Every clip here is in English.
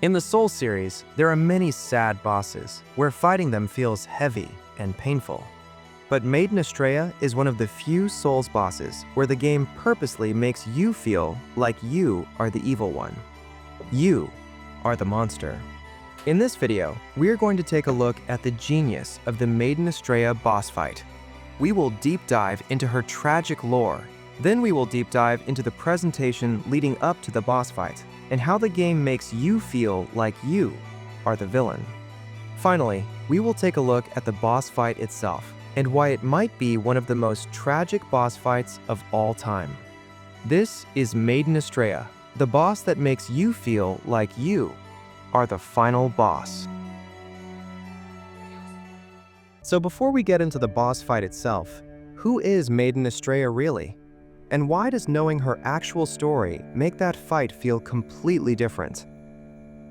In the Soul series, there are many sad bosses, where fighting them feels heavy and painful. But Maiden Astraea is one of the few Souls bosses where the game purposely makes you feel like you are the evil one. You are the monster. In this video, we are going to take a look at the genius of the Maiden Astraea boss fight. We will deep dive into her tragic lore. Then we will deep dive into the presentation leading up to the boss fight, and how the game makes you feel like you are the villain. Finally, we will take a look at the boss fight itself, and why it might be one of the most tragic boss fights of all time. This is Maiden Astraea, the boss that makes you feel like you are the final boss. So before we get into the boss fight itself, who is Maiden Astraea really? And why does knowing her actual story make that fight feel completely different?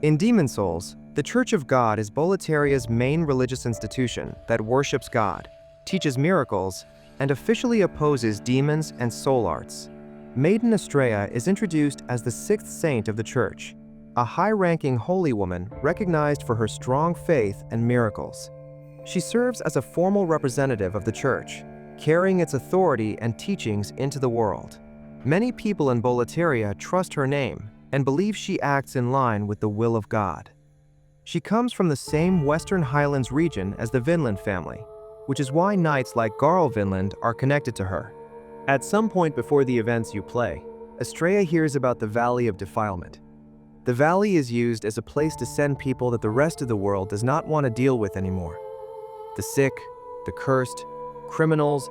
In Demon Souls, the Church of God is Boletaria's main religious institution that worships God, teaches miracles, and officially opposes demons and soul arts. Maiden Astraea is introduced as the sixth saint of the church, a high-ranking holy woman recognized for her strong faith and miracles. She serves as a formal representative of the church, carrying its authority and teachings into the world. Many people in Boletaria trust her name and believe she acts in line with the will of God. She comes from the same Western Highlands region as the Vinland family, which is why knights like Garl Vinland are connected to her. At some point before the events you play, Astraea hears about the Valley of Defilement. The valley is used as a place to send people that the rest of the world does not want to deal with anymore. The sick, the cursed, criminals,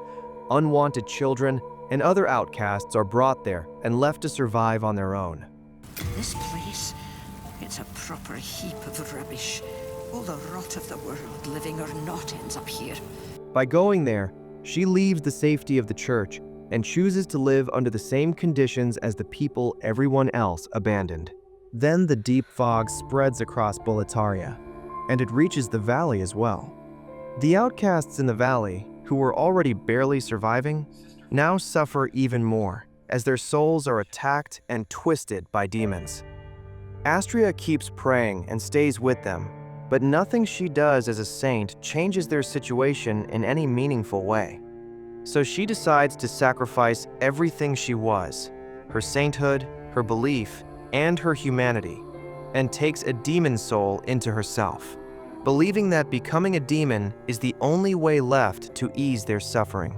unwanted children, and other outcasts are brought there and left to survive on their own. This place, it's a proper heap of rubbish. All the rot of the world, living or not, ends up here. By going there, she leaves the safety of the church and chooses to live under the same conditions as the people everyone else abandoned. Then the deep fog spreads across Boletaria, and it reaches the valley as well. The outcasts in the valley, who were already barely surviving, now suffer even more, as their souls are attacked and twisted by demons. Astraea keeps praying and stays with them, but nothing she does as a saint changes their situation in any meaningful way. So she decides to sacrifice everything she was, her sainthood, her belief, and her humanity, and takes a demon soul into herself, believing that becoming a demon is the only way left to ease their suffering.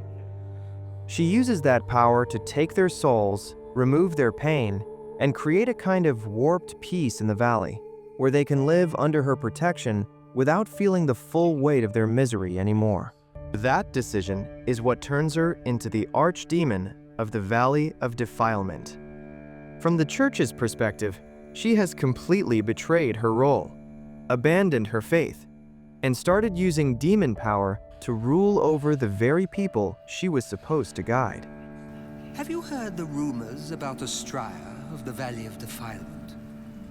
She uses that power to take their souls, remove their pain, and create a kind of warped peace in the valley, where they can live under her protection without feeling the full weight of their misery anymore. That decision is what turns her into the archdemon of the Valley of Defilement. From the church's perspective, she has completely betrayed her role, abandoned her faith, and started using demon power to rule over the very people she was supposed to guide. Have you heard the rumors about Astraea of the Valley of Defilement?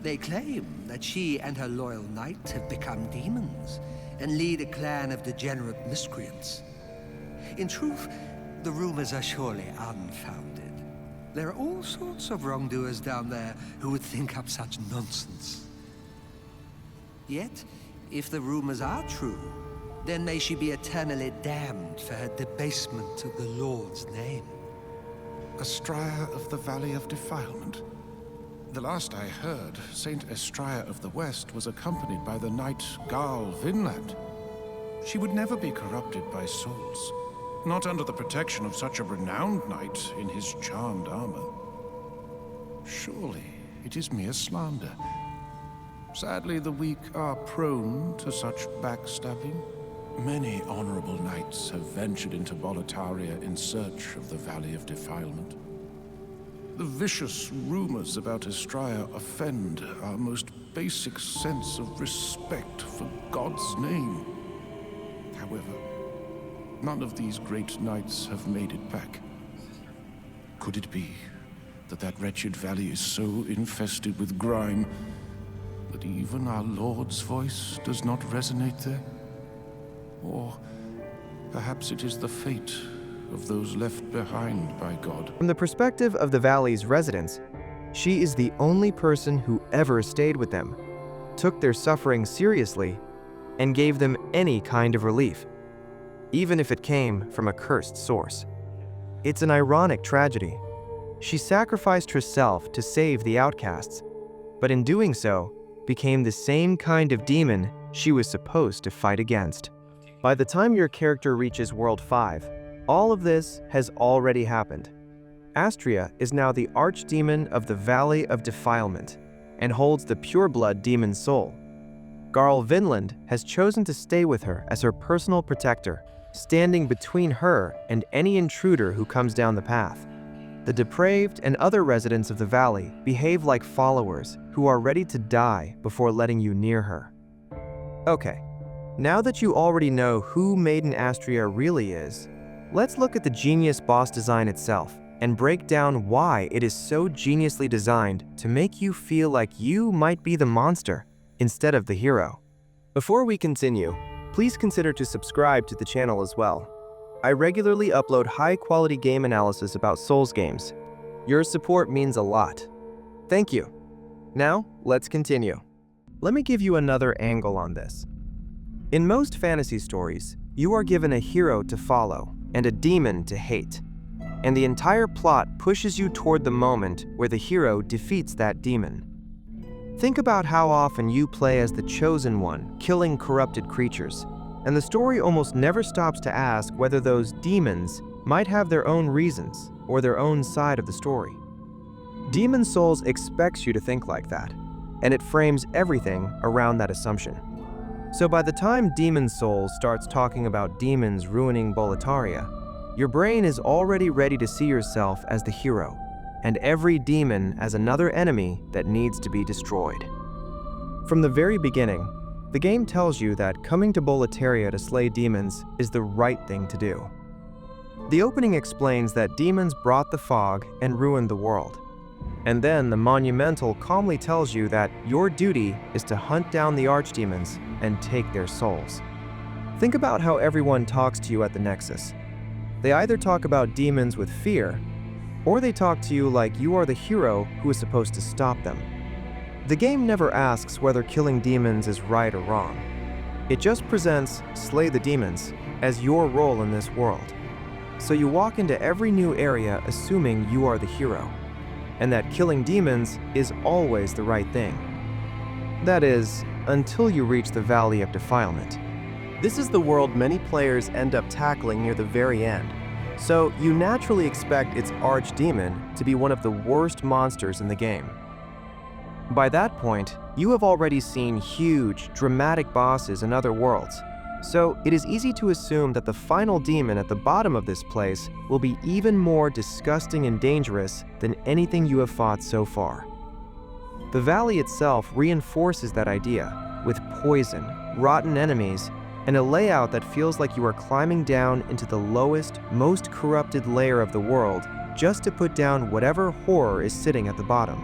They claim that she and her loyal knight have become demons and lead a clan of degenerate miscreants. In truth, the rumors are surely unfounded. There are all sorts of wrongdoers down there who would think up such nonsense. Yet, if the rumors are true, then may she be eternally damned for her debasement of the Lord's name. Astraea of the Valley of Defilement. The last I heard, Saint Astraea of the West was accompanied by the knight Garl Vinland. She would never be corrupted by souls, not under the protection of such a renowned knight in his charmed armor. Surely it is mere slander. Sadly, the weak are prone to such backstabbing. Many honorable knights have ventured into Boletaria in search of the Valley of Defilement. The vicious rumors about Astraea offend our most basic sense of respect for God's name. However, none of these great knights have made it back. Could it be that that wretched valley is so infested with grime that even our Lord's voice does not resonate there? Or perhaps it is the fate of those left behind by God. From the perspective of the valley's residents, she is the only person who ever stayed with them. took their suffering seriously and gave them any kind of relief, even if it came from a cursed source. It's an ironic tragedy. She sacrificed herself to save the outcasts, but in doing so, became the same kind of demon she was supposed to fight against. By the time your character reaches World 5, all of this has already happened. Astraea is now the archdemon of the Valley of Defilement and holds the pureblood demon soul. Garl Vinland has chosen to stay with her as her personal protector, standing between her and any intruder who comes down the path. The depraved and other residents of the valley behave like followers who are ready to die before letting you near her. Okay, now that you already know who Maiden Astraea really is, let's look at the genius boss design itself and break down why it is so geniusly designed to make you feel like you might be the monster instead of the hero. Before we continue, please consider to subscribe to the channel as well. I regularly upload high-quality game analysis about Souls games. Your support means a lot. Thank you. Now, let's continue. Let me give you another angle on this. In most fantasy stories, you are given a hero to follow and a demon to hate, and the entire plot pushes you toward the moment where the hero defeats that demon. Think about how often you play as the chosen one, killing corrupted creatures, and the story almost never stops to ask whether those demons might have their own reasons or their own side of the story. Demon Souls expects you to think like that, and it frames everything around that assumption. So by the time Demon Souls starts talking about demons ruining Boletaria, your brain is already ready to see yourself as the hero, and every demon as another enemy that needs to be destroyed. From the very beginning, the game tells you that coming to Boletaria to slay demons is the right thing to do. The opening explains that demons brought the fog and ruined the world. And then the Monumental calmly tells you that your duty is to hunt down the archdemons and take their souls. Think about how everyone talks to you at the Nexus. They either talk about demons with fear, or they talk to you like you are the hero who is supposed to stop them. The game never asks whether killing demons is right or wrong. It just presents slay the demons as your role in this world. So you walk into every new area assuming you are the hero, and that killing demons is always the right thing. That is, until you reach the Valley of Defilement. This is the world many players end up tackling near the very end, so you naturally expect its archdemon to be one of the worst monsters in the game. By that point, you have already seen huge, dramatic bosses in other worlds, so it is easy to assume that the final demon at the bottom of this place will be even more disgusting and dangerous than anything you have fought so far. The valley itself reinforces that idea, with poison, rotten enemies, and a layout that feels like you are climbing down into the lowest, most corrupted layer of the world just to put down whatever horror is sitting at the bottom.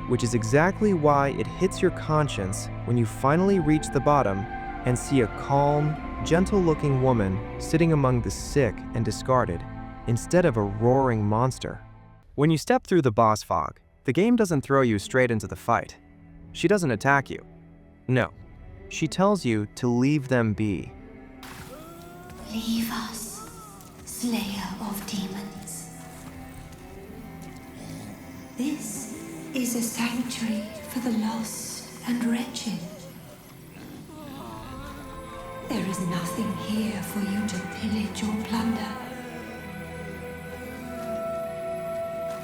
Which is exactly why it hits your conscience when you finally reach the bottom and see a calm, gentle-looking woman sitting among the sick and discarded, instead of a roaring monster. When you step through the boss fog, the game doesn't throw you straight into the fight. She doesn't attack you. No, she tells you to leave them be. Leave us, Slayer of Demons. This is a sanctuary for the lost and wretched. There is nothing here for you to pillage or plunder.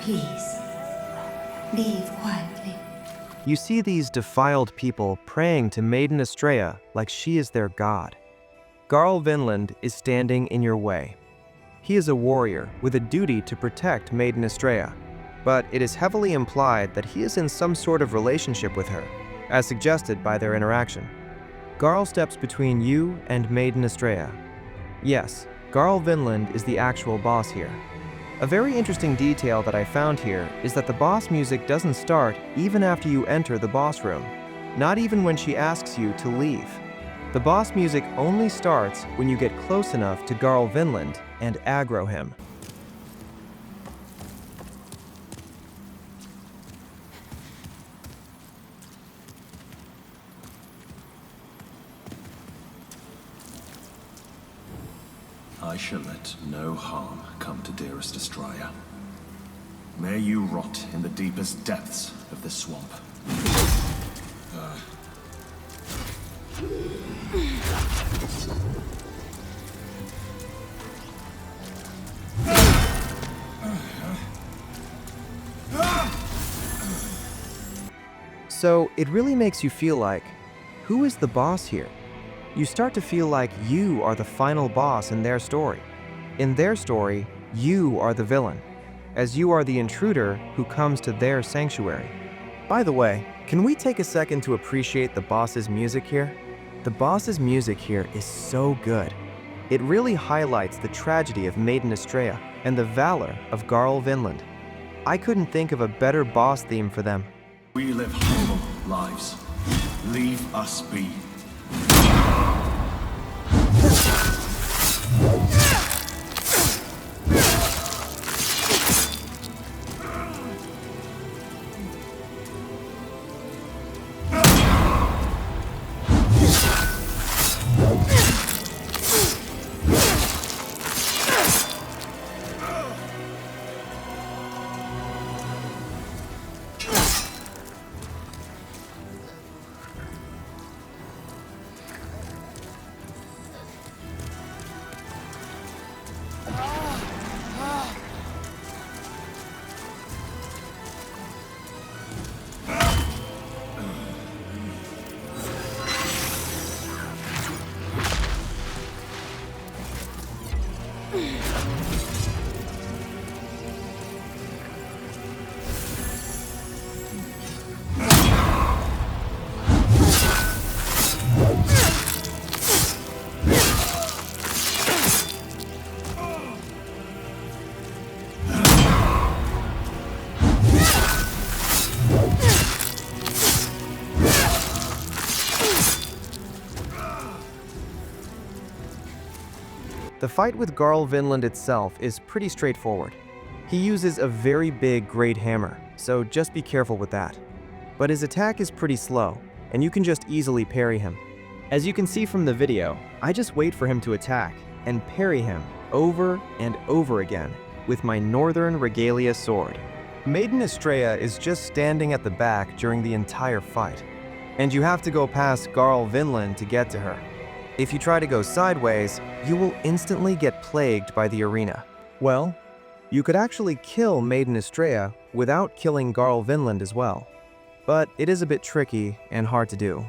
Please, leave quietly. You see these defiled people praying to Maiden Astraea like she is their god. Garl Vinland is standing in your way. He is a warrior with a duty to protect Maiden Astraea, but it is heavily implied that he is in some sort of relationship with her, as suggested by their interaction. Garl steps between you and Maiden Astraea. Yes, Garl Vinland is the actual boss here. A very interesting detail that I found here is that the boss music doesn't start even after you enter the boss room, not even when she asks you to leave. The boss music only starts when you get close enough to Garl Vinland and aggro him. I shall let no harm come to dearest Astraea. May you rot in the deepest depths of this swamp. So it really makes you feel like, who is the boss here? You start to feel like you are the final boss in their story. In their story, you are the villain, as you are the intruder who comes to their sanctuary. By the way, can we take a second to appreciate the boss's music here? The boss's music here is so good. It really highlights the tragedy of Maiden Astraea and the valor of Garl Vinland. I couldn't think of a better boss theme for them. We live humble lives. Leave us be. The fight with Garl Vinland itself is pretty straightforward. He uses a very big great hammer, so just be careful with that. But his attack is pretty slow, and you can just easily parry him. As you can see from the video, I just wait for him to attack and parry him over and over again with my Northern Regalia sword. Maiden Astraea is just standing at the back during the entire fight, and you have to go past Garl Vinland to get to her. If you try to go sideways, you will instantly get plagued by the arena. Well, you could actually kill Maiden Astraea without killing Garl Vinland as well. But it is a bit tricky and hard to do.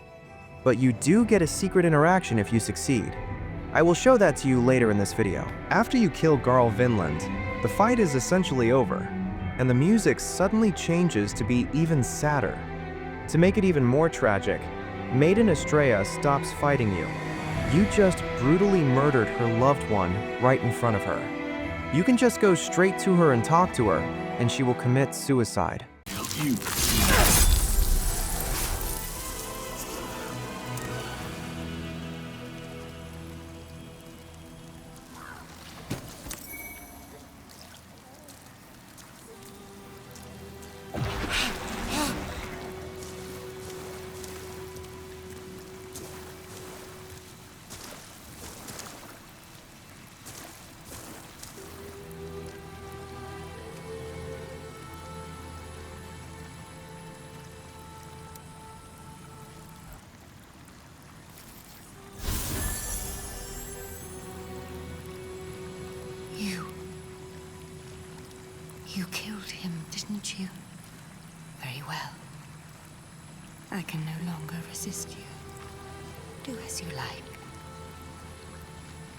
But you do get a secret interaction if you succeed. I will show that to you later in this video. After you kill Garl Vinland, the fight is essentially over, and the music suddenly changes to be even sadder. To make it even more tragic, Maiden Astraea stops fighting you. You just brutally murdered her loved one right in front of her. You can just go straight to her and talk to her, and she will commit suicide. You. You killed him, didn't you? Very well. I can no longer resist you. Do as you like.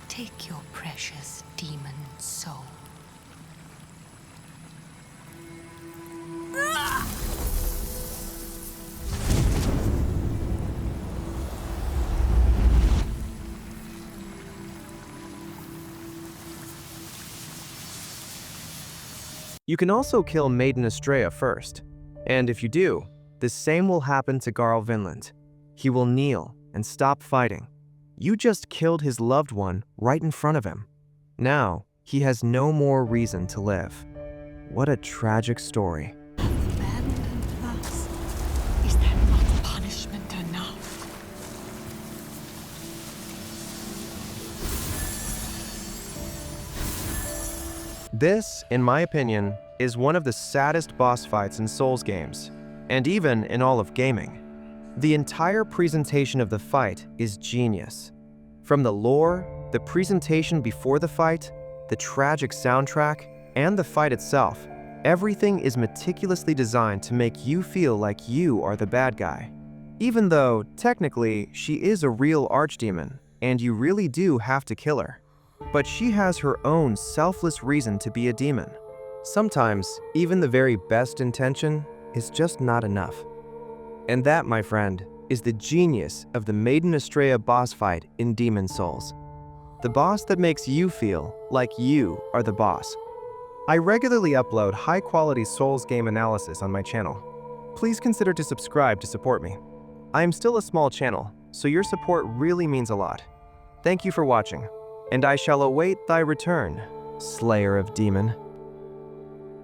Take your precious demon soul. You can also kill Maiden Astraea first, and if you do, the same will happen to Garl Vinland. He will kneel and stop fighting. You just killed his loved one right in front of him. Now, he has no more reason to live. What a tragic story. Abandoned us. Is that not punishment enough? This, in my opinion, is one of the saddest boss fights in Souls games, and even in all of gaming. The entire presentation of the fight is genius. From the lore, the presentation before the fight, the tragic soundtrack, and the fight itself, everything is meticulously designed to make you feel like you are the bad guy. Even though, technically, she is a real archdemon, and you really do have to kill her. But she has her own selfless reason to be a demon. Sometimes, even the very best intention is just not enough. And that, my friend, is the genius of the Maiden Astraea boss fight in Demon Souls. The boss that makes you feel like you are the boss. I regularly upload high-quality Souls game analysis on my channel. Please consider to subscribe to support me. I am still a small channel, so your support really means a lot. Thank you for watching, and I shall await thy return, Slayer of Demon.